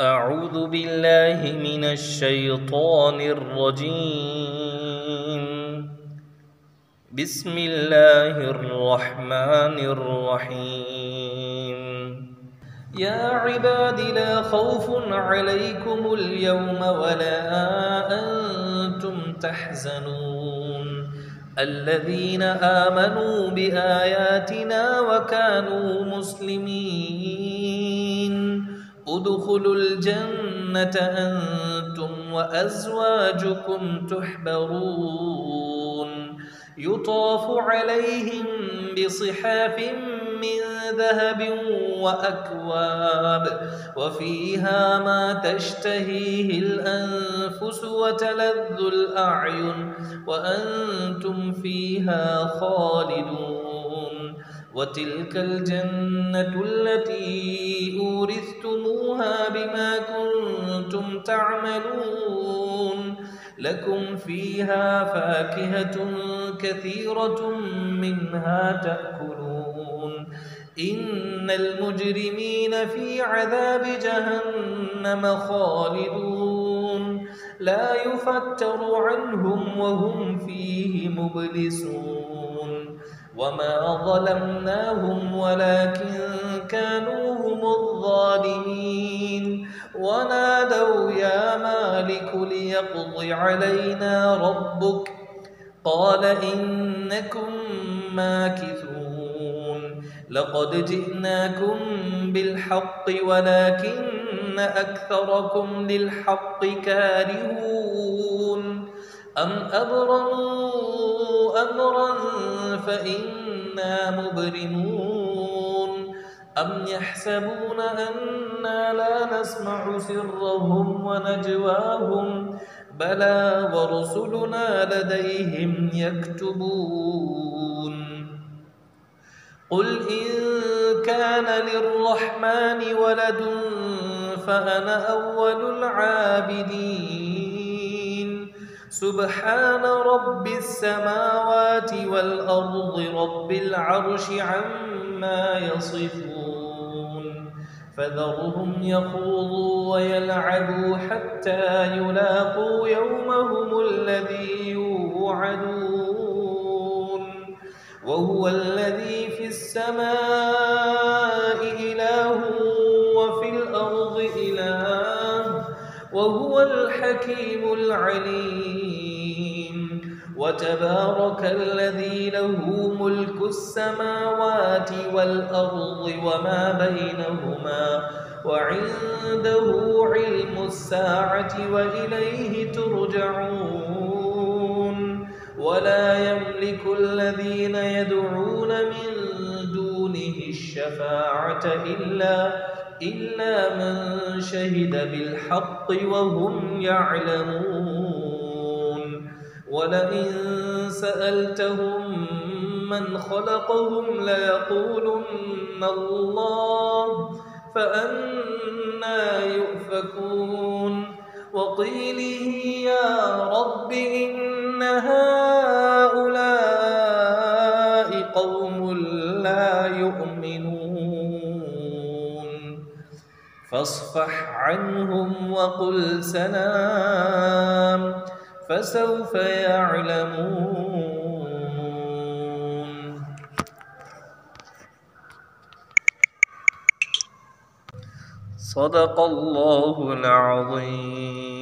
أعوذ بالله من الشيطان الرجيم. بسم الله الرحمن الرحيم. يا عباد لا خوف عليكم اليوم ولا أنتم تحزنون الذين آمنوا بآياتنا وكانوا مسلمين ادخلوا الجنة أنتم وأزواجكم تحبرون يطاف عليهم بصحاف من ذهب وأكواب وفيها ما تشتهيه الأنفس وتلذ الأعين وأنتم فيها خالدون وتلك الجنة التي أورثتموها بما كنتم تعملون لكم فيها فاكهة كثيرة منها تأكلون إن المجرمين في عذاب جهنم خالدون لا يفتر عنهم وهم فيه مبلسون وما ظلمناهم ولكن كانوا هم الظالمين ونادوا يا مالك ليقض علينا ربك قال إنكم ماكثون لقد جئناكم بالحق ولكن أكثركم للحق كارهون أم أبرموا أمرا فإنا مبرمون أم يحسبون أنا لا نسمع سرهم ونجواهم بلى ورسلنا لديهم يكتبون قل إن كان للرحمن ولد فأنا أول العابدين سبحان رب السماوات والأرض رب العرش عما يصفون فذرهم يخوضوا ويلعبوا حتى يلاقوا يومهم الذي يوعدون وهو الذي في السماء إله وفي الأرض إله وهو الحكيم العليم وتبارك الذي له ملك السماوات والأرض وما بينهما وعنده علم الساعة وإليه ترجعون ولا يملك الذين يدعون من دونه الشفاعة إلا من شهد بالحق وهم يعلمون ولئن سألتهم من خلقهم ليقولن الله فأنى يؤفكون وقيله يا رب إن هؤلاء قوم لا يؤمنون فاصفح عنهم وقل سلام فسوف يعلمون. صدق الله العظيم.